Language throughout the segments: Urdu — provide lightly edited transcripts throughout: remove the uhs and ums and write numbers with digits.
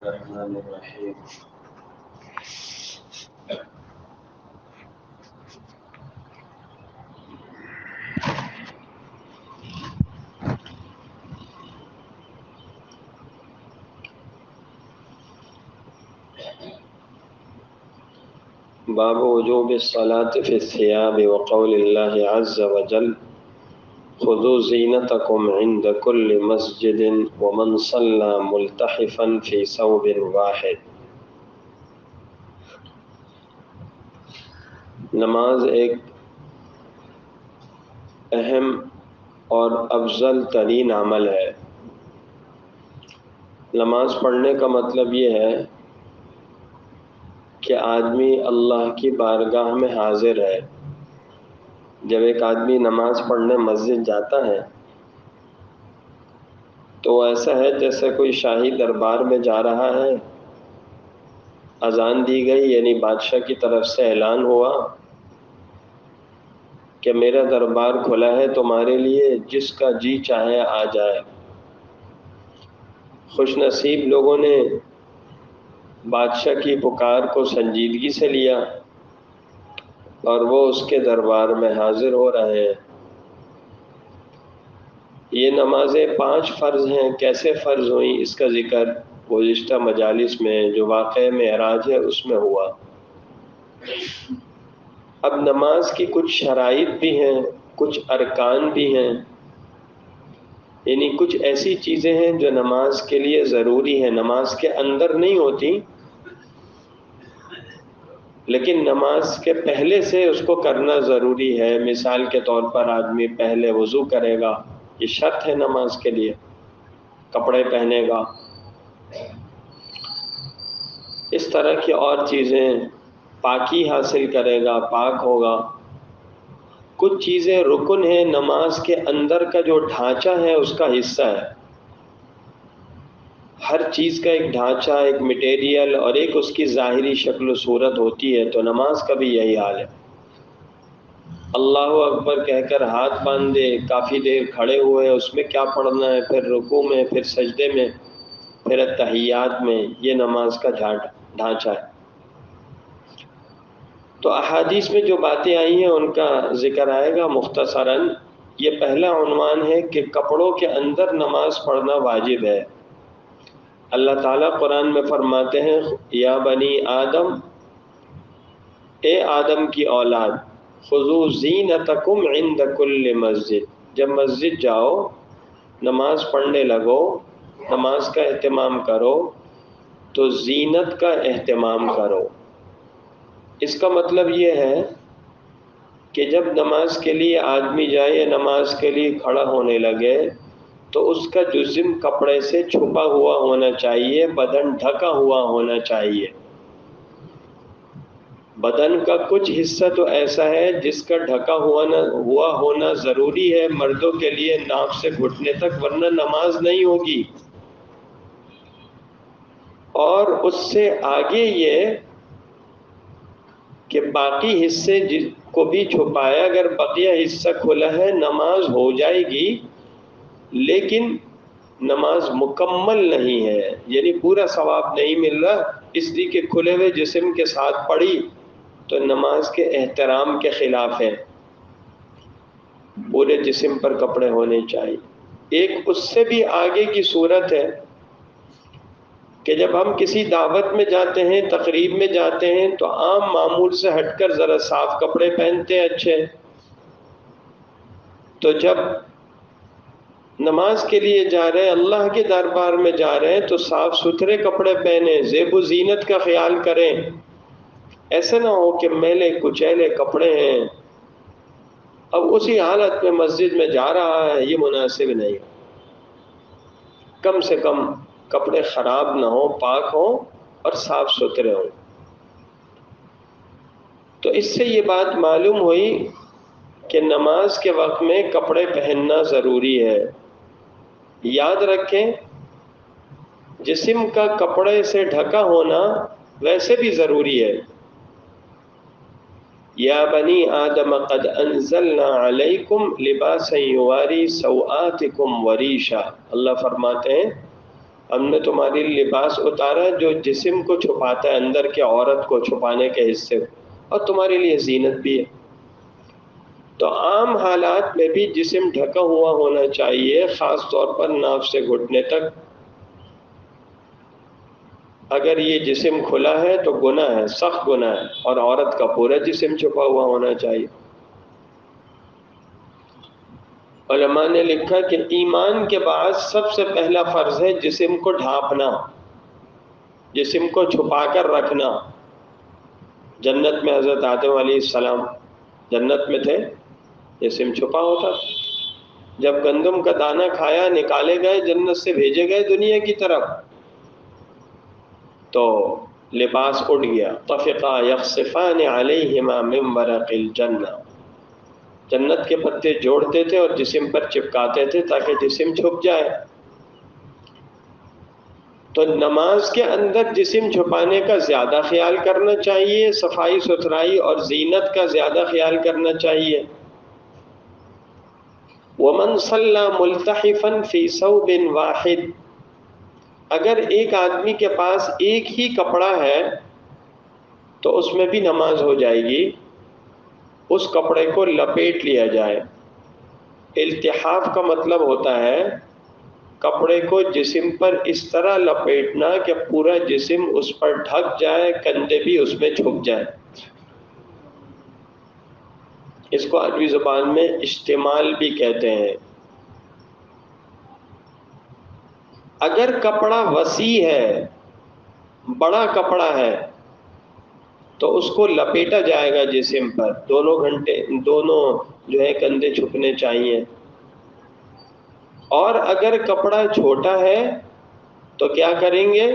الرحمن الرحیم باب وجوب الصلاة في الثياب وقول الله عز وجل خذوا زينتكم عند كل مسجد ومن صلى ملتحفا في ثوب واحد۔ نماز ایک اہم اور افضل ترین عمل ہے۔ نماز پڑھنے کا مطلب یہ ہے کہ آدمی اللہ کی بارگاہ میں حاضر ہے۔ جب ایک آدمی نماز پڑھنے مسجد جاتا ہے تو ایسا ہے جیسے کوئی شاہی دربار میں جا رہا ہے۔ اذان دی گئی، یعنی بادشاہ کی طرف سے اعلان ہوا کہ میرا دربار کھلا ہے تمہارے لیے، جس کا جی چاہے آ جائے۔ خوش نصیب لوگوں نے بادشاہ کی پکار کو سنجیدگی سے لیا اور وہ اس کے دربار میں حاضر ہو رہے ہیں۔ یہ نمازیں 5 فرض ہیں۔ کیسے فرض ہوئیں اس کا ذکر گزشتہ مجالس میں جو واقعہ معراج ہے اس میں ہوا۔ اب نماز کی کچھ شرائط بھی ہیں، کچھ ارکان بھی ہیں، یعنی کچھ ایسی چیزیں ہیں جو نماز کے لیے ضروری ہیں، نماز کے اندر نہیں ہوتی لیکن نماز کے پہلے سے اس کو کرنا ضروری ہے۔ مثال کے طور پر آدمی پہلے وضو کرے گا، یہ شرط ہے نماز کے لیے، کپڑے پہنے گا، اس طرح کی اور چیزیں، پاکی حاصل کرے گا، پاک ہوگا۔ کچھ چیزیں رکن ہیں، نماز کے اندر کا جو ڈھانچہ ہے اس کا حصہ ہے۔ ہر چیز کا ایک ڈھانچہ، ایک مٹیریل اور ایک اس کی ظاہری شکل و صورت ہوتی ہے، تو نماز کا بھی یہی حال ہے۔ اللہ اکبر کہہ کر ہاتھ باندھے کافی دیر کھڑے ہوئے، اس میں کیا پڑھنا ہے، پھر رکوع میں، پھر سجدے میں، پھر اتحیات میں، یہ نماز کا ڈھانچہ ہے۔ تو احادیث میں جو باتیں آئی ہیں ان کا ذکر آئے گا مختصراً۔ یہ پہلا عنوان ہے کہ کپڑوں کے اندر نماز پڑھنا واجب ہے۔ اللہ تعالیٰ قرآن میں فرماتے ہیں یا بنی آدم، اے آدم کی اولاد، خذوا زینتکم عند کل مسجد، جب مسجد جاؤ، نماز پڑھنے لگو، نماز کا اہتمام کرو تو زینت کا اہتمام کرو۔ اس کا مطلب یہ ہے کہ جب نماز کے لیے آدمی جائے یا نماز کے لیے کھڑا ہونے لگے تو اس کا جسم کپڑے سے چھپا ہوا ہونا چاہیے، بدن ڈھکا ہوا ہونا چاہیے۔ بدن کا کچھ حصہ تو ایسا ہے جس کا ڈھکا ہوا ہونا ضروری ہے مردوں کے لیے، ناک سے گھٹنے تک، ورنہ نماز نہیں ہوگی۔ اور اس سے آگے یہ کہ باقی حصے کو بھی چھپایا، اگر بقیہ حصہ کھلا ہے نماز ہو جائے گی، لیکن نماز مکمل نہیں ہے، یعنی پورا ثواب نہیں مل رہا، اس لیے کہ کھلے ہوئے جسم کے ساتھ پڑھی تو نماز کے احترام کے خلاف ہے۔ پورے جسم پر کپڑے ہونے چاہیے۔ ایک اس سے بھی آگے کی صورت ہے کہ جب ہم کسی دعوت میں جاتے ہیں، تقریب میں جاتے ہیں تو عام معمول سے ہٹ کر ذرا صاف کپڑے پہنتے ہیں اچھے، تو جب نماز کے لیے جا رہے ہیں، اللہ کے دربار میں جا رہے ہیں تو صاف ستھرے کپڑے پہنیں، زیب و زینت کا خیال کریں۔ ایسا نہ ہو کہ میلے کچیلے کپڑے ہیں، اب اسی حالت میں مسجد میں جا رہا ہے، یہ مناسب نہیں۔ کم سے کم کپڑے خراب نہ ہوں، پاک ہوں اور صاف ستھرے ہوں۔ تو اس سے یہ بات معلوم ہوئی کہ نماز کے وقت میں کپڑے پہننا ضروری ہے۔ یاد رکھیں، جسم کا کپڑے سے ڈھکا ہونا ویسے بھی ضروری ہے۔ یا بنی آدم قد انزلنا علیکم لباسا یواری سوآتکم وریشا، اللہ فرماتے ہیں ہم نے تمہارے لیے لباس اتارا جو جسم کو چھپاتا ہے، اندر کے عورت کو چھپانے کے حصے، اور تمہارے لیے زینت بھی ہے۔ تو عام حالات میں بھی جسم ڈھکا ہوا ہونا چاہیے، خاص طور پر ناف سے گھٹنے تک۔ اگر یہ جسم کھلا ہے تو گناہ ہے، سخت گناہ ہے، اور عورت کا پورا جسم چھپا ہوا ہونا چاہیے۔ علماء نے لکھا کہ ایمان کے بعد سب سے پہلا فرض ہے جسم کو ڈھانپنا، جسم کو چھپا کر رکھنا۔ جنت میں حضرت آدم علیہ السلام جنت میں تھے، جسم چھپا ہوتا تھا۔ جب گندم کا دانہ کھایا، نکالے گئے، جنت سے بھیجے گئے دنیا کی طرف، تو لباس اٹھ گیا۔ طفقا یخصفان علیہما من ورق الجنہ، جنت کے پتے جوڑتے تھے اور جسم پر چپکاتے تھے تاکہ جسم چھپ جائے۔ تو نماز کے اندر جسم چھپانے کا زیادہ خیال کرنا چاہیے، صفائی ستھرائی اور زینت کا زیادہ خیال کرنا چاہیے۔ وَمَنْ صَلَّى مُلْتَحِفًا فِي ثَوْبٍ وَاحِدٍ، اگر ایک آدمی کے پاس ایک ہی کپڑا ہے تو اس میں بھی نماز ہو جائے گی، اس کپڑے کو لپیٹ لیا جائے۔ التحاف کا مطلب ہوتا ہے کپڑے کو جسم پر اس طرح لپیٹنا کہ پورا جسم اس پر ڈھک جائے، کندھے بھی اس میں چھپ جائے۔ اس کو عربی زبان میں اشتمال بھی کہتے ہیں۔ اگر کپڑا وسیع ہے، بڑا کپڑا ہے، تو اس کو لپیٹا جائے گا جسم پر، دونوں جو ہے کندھے چھپنے چاہیے۔ اور اگر کپڑا چھوٹا ہے تو کیا کریں گے؟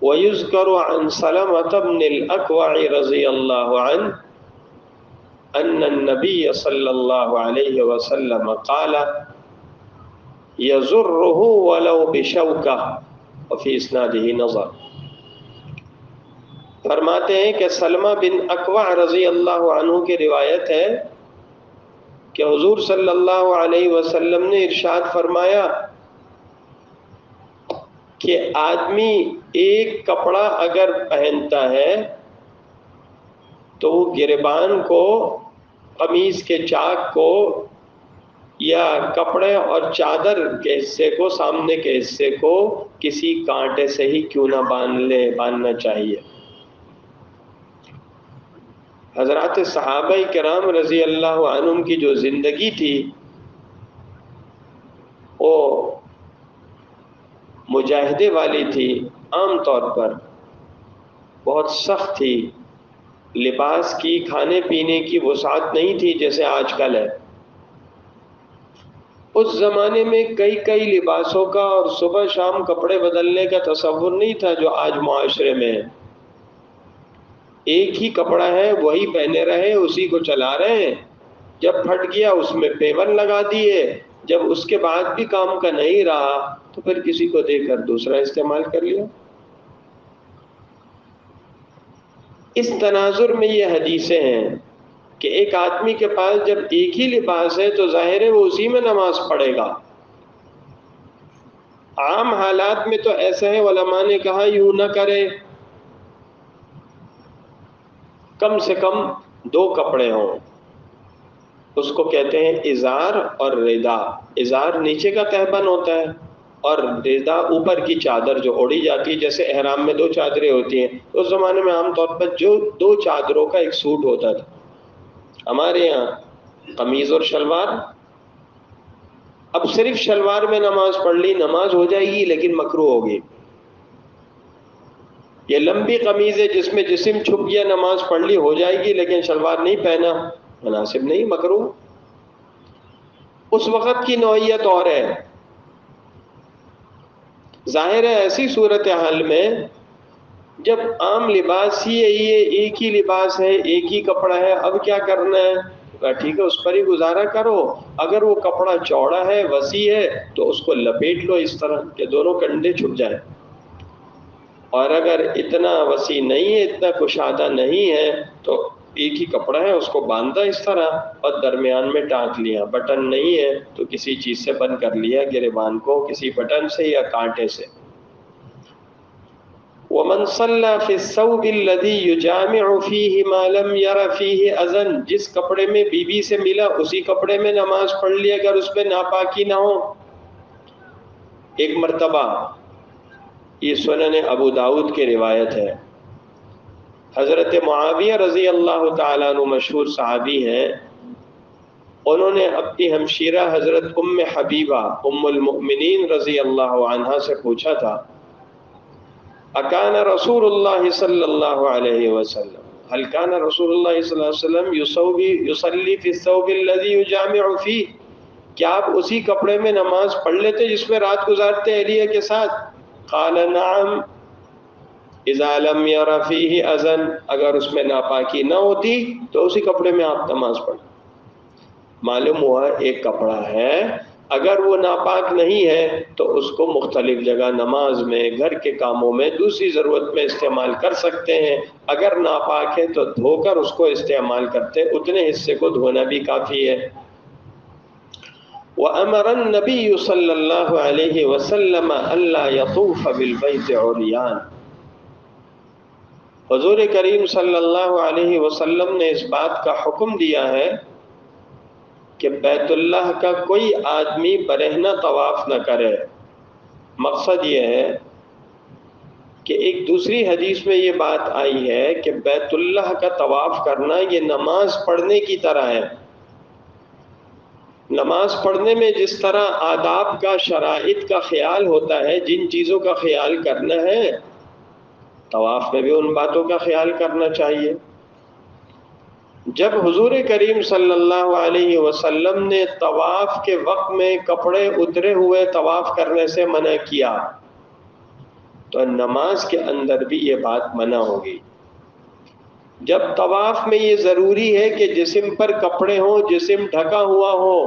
وَيُذْكَرُ عَنْ سَلَمَةَ بْنِ الْأَكْوَعِ رضی اللہ عنہ أن النبي صلی اللہ علیہ وسلم قال يَزُرُّهُ وَلَوْ بِشَوْكَةٍ وفي اسنادہ نظر۔ فرماتے ہیں کہ سلمہ بن اکوع رضی اللہ عنہ کی روایت ہے کہ حضور صلی اللہ علیہ وسلم نے ارشاد فرمایا کہ آدمی ایک کپڑا اگر پہنتا ہے تو وہ گریبان کو، قمیص کے چاک کو، یا کپڑے اور چادر کے حصے کو، سامنے کے حصے کو کسی کانٹے سے ہی کیوں نہ باندھنا چاہیے۔ حضرات صحابہ کرام رضی اللہ عنہم کی جو زندگی تھی وہ مجاہدے والی تھی، عام طور پر بہت سخت تھی، لباس کی، کھانے پینے کی وسعت نہیں تھی جیسے آج کل ہے۔ اس زمانے میں کئی لباسوں کا اور صبح شام کپڑے بدلنے کا تصور نہیں تھا جو آج معاشرے میں ہے۔ ایک ہی کپڑا ہے، وہی پہنے رہے، اسی کو چلا رہے ہیں، جب پھٹ گیا اس میں پیون لگا دیے، جب اس کے بعد بھی کام کا نہیں رہا تو پھر کسی کو دے کر دوسرا استعمال کر لیا۔ اس تناظر میں یہ حدیثیں ہیں کہ ایک آدمی کے پاس جب ایک ہی لباس ہے تو ظاہر ہے وہ اسی میں نماز پڑھے گا۔ عام حالات میں تو ایسا ہے، علماء نے کہا یوں نہ کرے، کم سے کم 2 کپڑے ہوں۔ اس کو کہتے ہیں ازار اور ردا۔ ازار نیچے کا تہبند ہوتا ہے اور ردا اوپر کی چادر جو اوڑھی جاتی ہے، جیسے احرام میں 2 چادریں ہوتی ہیں۔ اس زمانے میں عام طور پر جو 2 چادروں کا ایک سوٹ ہوتا تھا۔ ہمارے یہاں قمیض اور شلوار۔ اب صرف شلوار میں نماز پڑھ لی، نماز ہو جائے گی لیکن مکروہ ہوگی۔ یہ لمبی قمیض ہے جس میں جسم چھپ گیا، نماز پڑھ لی ہو جائے گی، لیکن شلوار نہیں پہنا، مناسب نہیں، مکروہ۔ اس وقت کی نوعیت اور ہے۔ ظاہر ہے ایسی صورتحال میں جب عام لباس ہی ہے، یہ ایک ہی لباس ہے، ایک ہی کپڑا ہے، اب کیا کرنا ہے؟ ٹھیک ہے، اس پر ہی گزارا کرو۔ اگر وہ کپڑا چوڑا ہے، وسیع ہے، تو اس کو لپیٹ لو اس طرح کہ دونوں کندھے چھپ جائیں۔ اور اگر اتنا وسیع نہیں ہے، اتنا کشادہ نہیں ہے، تو ایک ہی کپڑا ہے، اس کو باندھا اس طرح اور درمیان میں ٹانک لیا۔ بٹن نہیں ہے تو کسی چیز سے بند کر لیا، گریبان کو کسی بٹن سے یا کانٹے سے۔ ومن صلى في الثوب الذي يجامع فيه ما لم ير فيه اذن، جس کپڑے میں بیوی سے ملا اسی کپڑے میں نماز پڑھ لی اگر اس میں ناپاکی نہ ہو۔ ایک مرتبہ، یہ سنن ابو داؤد کی روایت ہے، حضرت معاویہ رضی اللہ تعالیٰ عنہ مشہور صحابی ہیں، انہوں نے اپنی ہمشیرہ حضرت ام حبیبہ ام المؤمنین رضی اللہ عنہا سے پوچھا تھا، اکان رسول اللہ صلی اللہ علیہ وسلم هل كان رسول اللہ صلی اللہ علیہ وسلم یصلی فی الثوب الذی یجامع فیہ، کیا آپ اسی کپڑے میں نماز پڑھ لیتے جس میں رات گزارتے اہلیہ کے ساتھ؟ قال نعم اذا لم یر فیہ اذن، اگر اس میں ناپاکی نہ ہوتی تو اسی کپڑے میں آپ نماز پڑھ۔ معلوم ہوا ایک کپڑا ہے، اگر وہ ناپاک نہیں ہے تو اس کو مختلف جگہ نماز میں، گھر کے کاموں میں، دوسری ضرورت میں استعمال کر سکتے ہیں، اگر ناپاک ہے تو دھو کر اس کو استعمال کرتے، اتنے حصے کو دھونا بھی کافی ہے۔ وَأَمَرَ النَّبِيُّ صلی اللہ علیہ وسلم أَلَّا يَطُوفَ بِالْبَيْتِ عُرْيَانٍ، حضور کریم صلی اللہ علیہ وسلم نے اس بات کا حکم دیا ہے کہ بیت اللہ کا کوئی آدمی برہنہ طواف نہ کرے۔ مقصد یہ ہے کہ ایک دوسری حدیث میں یہ بات آئی ہے کہ بیت اللہ کا طواف کرنا یہ نماز پڑھنے کی طرح ہے۔ نماز پڑھنے میں جس طرح آداب کا، شرائط کا خیال ہوتا ہے، جن چیزوں کا خیال کرنا ہے، طواف میں بھی ان باتوں کا خیال کرنا چاہیے۔ جب حضور کریم صلی اللہ علیہ وسلم نے طواف کے وقت میں کپڑے اترے ہوئے طواف کرنے سے منع کیا تو نماز کے اندر بھی یہ بات منع ہوگی۔ جب طواف میں یہ ضروری ہے کہ جسم پر کپڑے ہوں، جسم ڈھکا ہوا ہو،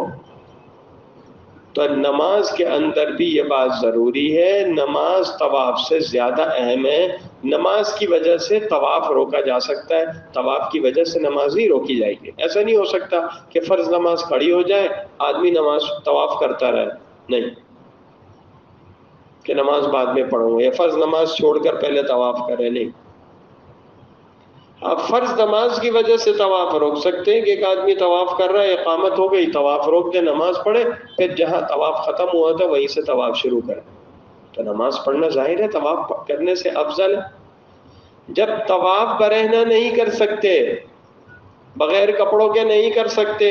تو نماز کے اندر بھی یہ بات ضروری ہے۔ نماز طواف سے زیادہ اہم ہے۔ نماز کی وجہ سے طواف روکا جا سکتا ہے، طواف کی وجہ سے نماز نہیں روکی جائے گی۔ ایسا نہیں ہو سکتا کہ فرض نماز کھڑی ہو جائے، آدمی نماز طواف کرتا رہے، نہیں کہ نماز بعد میں پڑھوں گا، یا فرض نماز چھوڑ کر پہلے طواف کرے، نہیں۔ آپ فرض نماز کی وجہ سے طواف روک سکتے ہیں کہ ایک آدمی طواف کر رہا ہے، اقامت ہو گئی، طواف روک دے، نماز پڑھے، پھر جہاں طواف ختم ہوا تھا وہیں سے طواف شروع کرے، تو نماز پڑھنا ظاہر ہے طواف کرنے سے افضل ہے۔ جب طواف برہنہ نہیں کر سکتے، بغیر کپڑوں کے نہیں کر سکتے،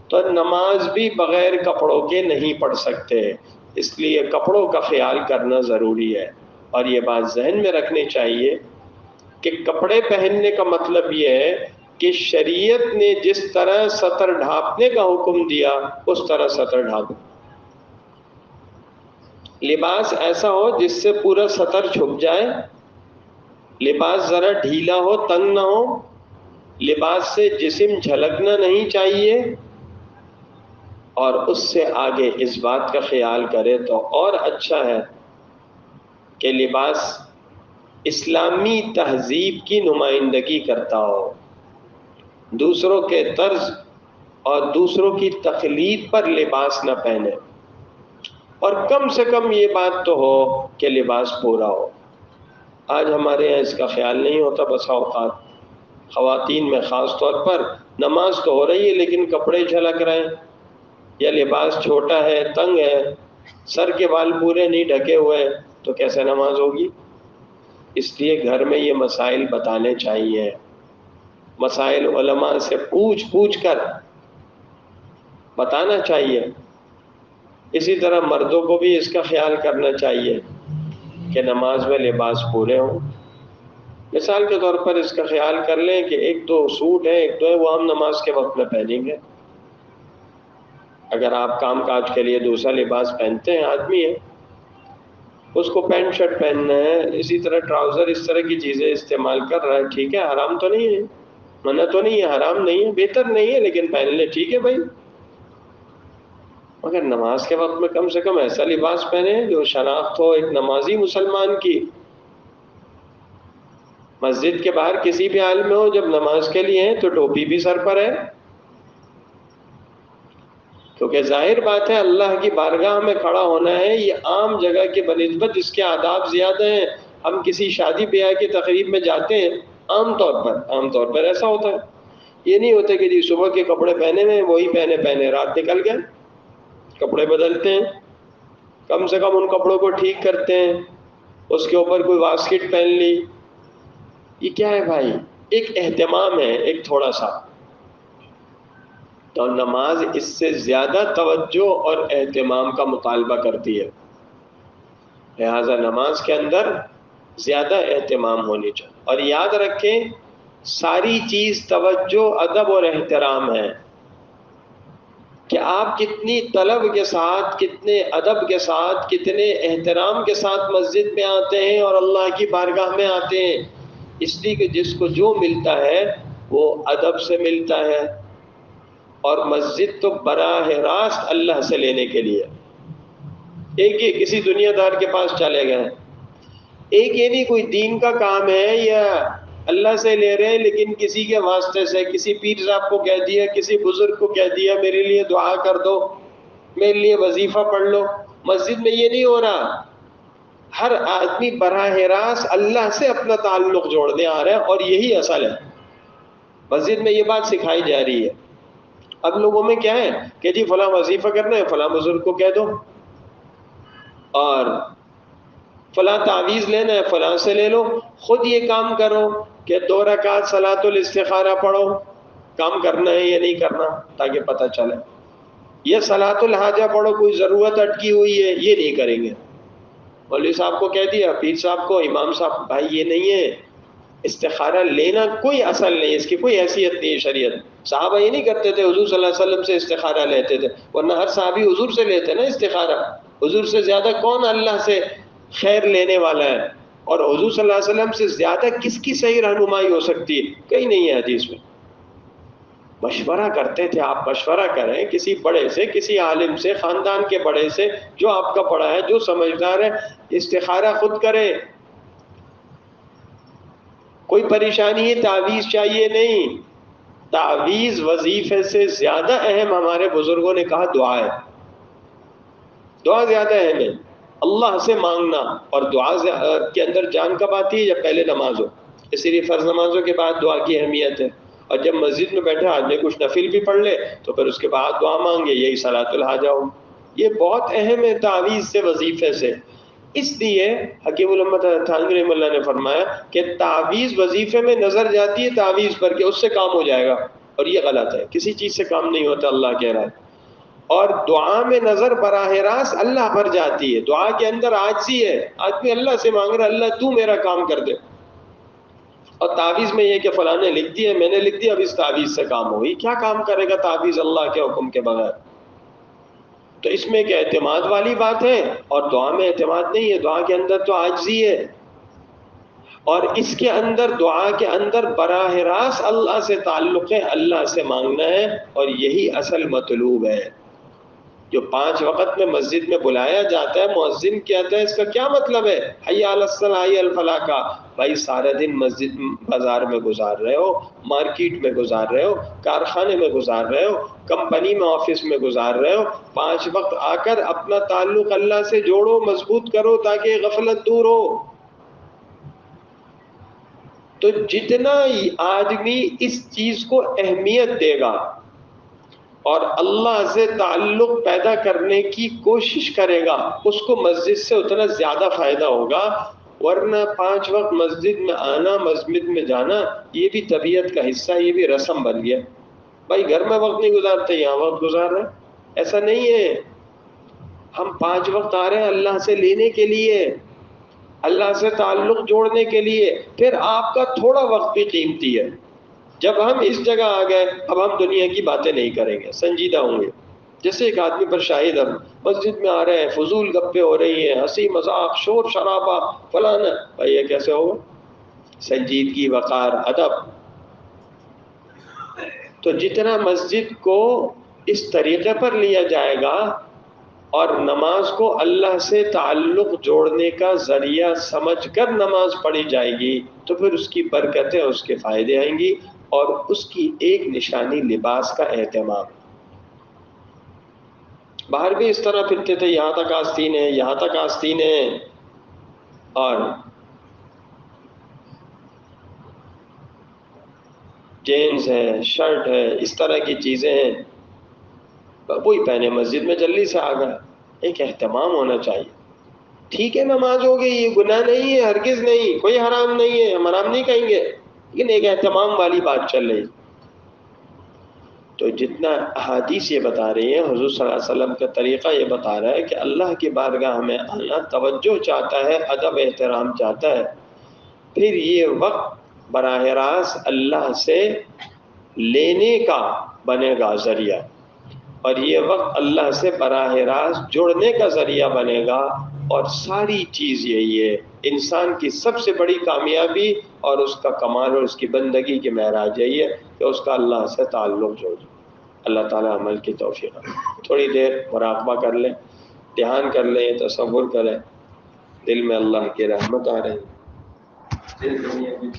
تو نماز بھی بغیر کپڑوں کے نہیں پڑھ سکتے۔ اس لیے کپڑوں کا خیال کرنا ضروری ہے، اور یہ بات ذہن میں رکھنی چاہیے کہ کپڑے پہننے کا مطلب یہ ہے کہ شریعت نے جس طرح سطر ڈھانپنے کا حکم دیا اس طرح سطر ڈھانپو۔ لباس ایسا ہو جس سے پورا سطر چھپ جائے، لباس ذرا ڈھیلا ہو، تنگ نہ ہو، لباس سے جسم جھلکنا نہیں چاہیے، اور اس سے آگے اس بات کا خیال کرے تو اور اچھا ہے کہ لباس اسلامی تہذیب کی نمائندگی کرتا ہو، دوسروں کے طرز اور دوسروں کی تقلید پر لباس نہ پہنے، اور کم سے کم یہ بات تو ہو کہ لباس پورا ہو۔ آج ہمارے یہاں اس کا خیال نہیں ہوتا، بسا اوقات خواتین میں خاص طور پر، نماز تو ہو رہی ہے لیکن کپڑے جھلک رہے ہیں، یا لباس چھوٹا ہے، تنگ ہے، سر کے بال پورے نہیں ڈھکے ہوئے، تو کیسے نماز ہوگی؟ اس لیے گھر میں یہ مسائل بتانے چاہیے، مسائل علماء سے پوچھ کر بتانا چاہیے۔ اسی طرح مردوں کو بھی اس کا خیال کرنا چاہیے کہ نماز میں لباس پورے ہوں۔ مثال کے طور پر اس کا خیال کر لیں کہ ایک تو سوٹ ہے، ایک تو ہے وہ ہم نماز کے وقت میں پہنیں گے۔ اگر آپ کام کاج کے لیے دوسرا لباس پہنتے ہیں، آدمی ہے، اس کو پینٹ شرٹ پہننا ہے، اسی طرح ٹراؤزر، اس طرح کی چیزیں استعمال کر رہا ہے، ٹھیک ہے، حرام تو نہیں ہے، منع تو نہیں ہے، حرام نہیں ہے، بہتر نہیں ہے، لیکن پہن لے، ٹھیک ہے بھائی، مگر نماز کے وقت میں کم سے کم ایسا لباس پہنے جو شناخت ہو ایک نمازی مسلمان کی۔ مسجد کے باہر کسی بھی حال میں ہو، جب نماز کے لیے ہیں تو ٹوپی بھی سر پر ہے، کیونکہ ظاہر بات ہے اللہ کی بارگاہ میں کھڑا ہونا ہے، یہ عام جگہ کے بنسبت اس کے آداب زیادہ ہیں۔ ہم کسی شادی بیاہ کی تقریب میں جاتے ہیں، عام طور پر ایسا ہوتا ہے، یہ نہیں ہوتا کہ جی صبح کے کپڑے پہنے ہوئے وہی پہنے رات نکل گئے، کپڑے بدلتے ہیں، کم سے کم ان کپڑوں کو ٹھیک کرتے ہیں، اس کے اوپر کوئی واسکٹ پہن لی. یہ کیا ہے بھائی؟ ایک اہتمام ہے، ایک تھوڑا سا. تو نماز اس سے زیادہ توجہ اور اہتمام کا مطالبہ کرتی ہے، لہذا نماز کے اندر زیادہ اہتمام ہونی چاہیے. اور یاد رکھیں ساری چیز توجہ، ادب اور احترام ہے، کہ آپ کتنی طلب کے ساتھ، کتنے ادب کے ساتھ، کتنے احترام کے ساتھ مسجد میں آتے ہیں اور اللہ کی بارگاہ میں آتے ہیں. اس لیے کہ جس کو جو ملتا ہے وہ ادب سے ملتا ہے، اور مسجد تو براہ راست اللہ سے لینے کے لیے. ایک یہ کسی دنیا دار کے پاس چلے گئے، ایک یہ نہیں کوئی دین کا کام ہے یا اللہ سے لے رہے ہیں لیکن کسی کے واسطے سے، کسی پیر صاحب کو کہہ دیا، کسی بزرگ کو کہہ دیا میرے لیے دعا کر دو، میرے لیے وظیفہ پڑھ لو. مسجد میں یہ نہیں ہو رہا. ہر آدمی براہ راست اللہ سے اپنا تعلق جوڑنے آ رہا ہے، اور یہی اصل ہے. مسجد میں یہ بات سکھائی جا رہی ہے. اب لوگوں میں کیا ہے کہ جی فلاں وظیفہ کرنا ہے فلاں بزرگ کو کہہ دو، اور فلاں تعویذ لینا ہے فلاں سے لے لو. خود یہ کام کرو کہ 2 رکعت صلاۃ الاستخارہ پڑھو، کام کرنا ہے یا نہیں کرنا تاکہ پتہ چلے. یہ صلاۃ الحاجہ پڑھو، کوئی ضرورت اٹکی ہوئی ہے، یہ نہیں کریں گے. مولوی صاحب کو کہہ دیا، پیر صاحب کو، امام صاحب، بھائی یہ نہیں ہے. استخارہ لینا کوئی اصل نہیں، اس کی کوئی حیثیت نہیں ہے شریعت. صحابہ یہ نہیں کرتے تھے، حضور صلی اللہ علیہ وسلم سے استخارہ لیتے تھے، ورنہ ہر صحابی حضور سے لیتے نا استخارہ. حضور سے زیادہ کون اللہ سے خیر لینے والا ہے؟ اور حضور صلی اللہ علیہ وسلم سے زیادہ کس کی صحیح رہنمائی ہو سکتی ہے؟ کہیں نہیں ہے حدیث میں. مشورہ کرتے تھے. آپ مشورہ کریں کسی بڑے سے، کسی عالم سے، خاندان کے بڑے سے، جو آپ کا بڑا ہے، جو سمجھدار ہے. استخارہ خود کرے. کوئی پریشانی ہے تعویذ چاہیے نہیں. تعویذ وظیفے سے زیادہ اہم ہمارے بزرگوں نے کہا دعا ہے. دعا زیادہ اہم ہے، اللہ سے مانگنا. اور دعا کے اندر جان کب آتی ہے؟ جب پہلے نماز ہو. اسی لیے فرض نمازوں کے بعد دعا کی اہمیت ہے. اور جب مسجد میں بیٹھے آدمی کچھ نفل بھی پڑھ لے تو پھر اس کے بعد دعا مانگے، یہی صلاۃ الحاجہ ہو. یہ بہت اہم ہے تعویذ سے، وظیفے سے. اس لیے حکیم الامت تھانوی رحمہ اللہ نے فرمایا کہ تعویذ وظیفے میں نظر جاتی ہے تعویذ پر کہ اس سے کام ہو جائے گا، اور یہ غلط ہے. کسی چیز سے کام نہیں ہوتا، اللہ کہہ رہا ہے. اور دعا میں نظر براہ راست اللہ پر جاتی ہے. دعا کے اندر عاجزی ہے، آدمی اللہ سے مانگ رہا، اللہ تو میرا کام کر دے. اور تعویذ میں یہ کہ فلاں نے لکھ دیا، میں نے لکھ دیا، اب اس تعویذ سے کام ہوئی. کیا کام کرے گا تعویذ اللہ کے حکم کے بغیر؟ تو اس میں ایک اعتماد والی بات ہے، اور دعا میں اعتماد نہیں ہے. دعا کے اندر تو عاجزی ہے، اور اس کے اندر دعا کے اندر براہ راست اللہ سے تعلق ہے، اللہ سے مانگنا ہے. اور یہی اصل مطلوب ہے. جو 5 وقت میں مسجد میں بلایا جاتا ہے، مؤذن کہتا ہے، اس کا کیا مطلب ہے؟ حی علی الصلاۃ حی علی الفلاح کا. بھائی سارا دن مسجد بازار میں گزار رہے ہو، مارکیٹ میں گزار رہے ہو، کارخانے میں گزار رہے ہو، کمپنی میں، آفس میں گزار رہے ہو. 5 وقت آ کر اپنا تعلق اللہ سے جوڑو، مضبوط کرو تاکہ غفلت دور ہو. تو جتنا آدمی اس چیز کو اہمیت دے گا اور اللہ سے تعلق پیدا کرنے کی کوشش کرے گا، اس کو مسجد سے اتنا زیادہ فائدہ ہوگا. ورنہ 5 وقت مسجد میں آنا، مسجد میں جانا، یہ بھی طبیعت کا حصہ، یہ بھی رسم بن گیا. بھائی گھر میں وقت نہیں گزارتے، یہاں وقت گزار رہے ہیں. ایسا نہیں ہے. ہم 5 وقت آ رہے ہیں اللہ سے لینے کے لیے، اللہ سے تعلق جوڑنے کے لیے. پھر آپ کا تھوڑا وقت بھی قیمتی ہے. جب ہم اس جگہ آ گئے، اب ہم دنیا کی باتیں نہیں کریں گے، سنجیدہ ہوں گے. جیسے ایک آدمی پر شاہد ہم مسجد میں آ رہے ہیں، فضول گپیں ہو رہی ہیں، ہنسی مذاق، شور شرابہ، فلانا. بھائی یہ کیسے ہوگا؟ سنجیدگی، وقار، ادب. تو جتنا مسجد کو اس طریقے پر لیا جائے گا اور نماز کو اللہ سے تعلق جوڑنے کا ذریعہ سمجھ کر نماز پڑھی جائے گی، تو پھر اس کی برکتیں، اس کے فائدے آئیں گی. اور اس کی ایک نشانی لباس کا اہتمام. باہر بھی اس طرح پھرتے تھے، یہاں تک آستین ہے، یہاں تک آستین ہے، اور جینس ہے، شرٹ ہے، اس طرح کی چیزیں ہیں، وہی پہنے مسجد میں جلدی سے آ گیا۔ ایک اہتمام ہونا چاہیے۔ ٹھیک ہے نماز ہو گئی، یہ گناہ نہیں ہے، ہرگز نہیں، کوئی حرام نہیں ہے، ہم حرام نہیں کہیں گے، لیکن ایک اہتمام والی بات چل رہی۔ تو جتنا احادیث یہ بتا رہی ہیں، حضور صلی اللہ علیہ وسلم کا طریقہ یہ بتا رہا ہے کہ اللہ کی بارگاہ میں آنا توجہ چاہتا ہے، ادب احترام چاہتا ہے، پھر یہ وقت براہ راست اللہ سے لینے کا بنے گا ذریعہ، اور یہ وقت اللہ سے براہ راست جڑنے کا ذریعہ بنے گا۔ اور ساری چیز یہی ہے، انسان کی سب سے بڑی کامیابی اور اس کا کمال اور اس کی بندگی کی معراج یہی ہے کہ اس کا اللہ سے تعلق جوڑ جائے۔ اللہ تعالیٰ عمل کی توفیق۔ تھوڑی دیر مراقبہ کر لیں، دھیان کر لیں، تصور کریں، دل میں اللہ کی رحمت آ رہی ہے۔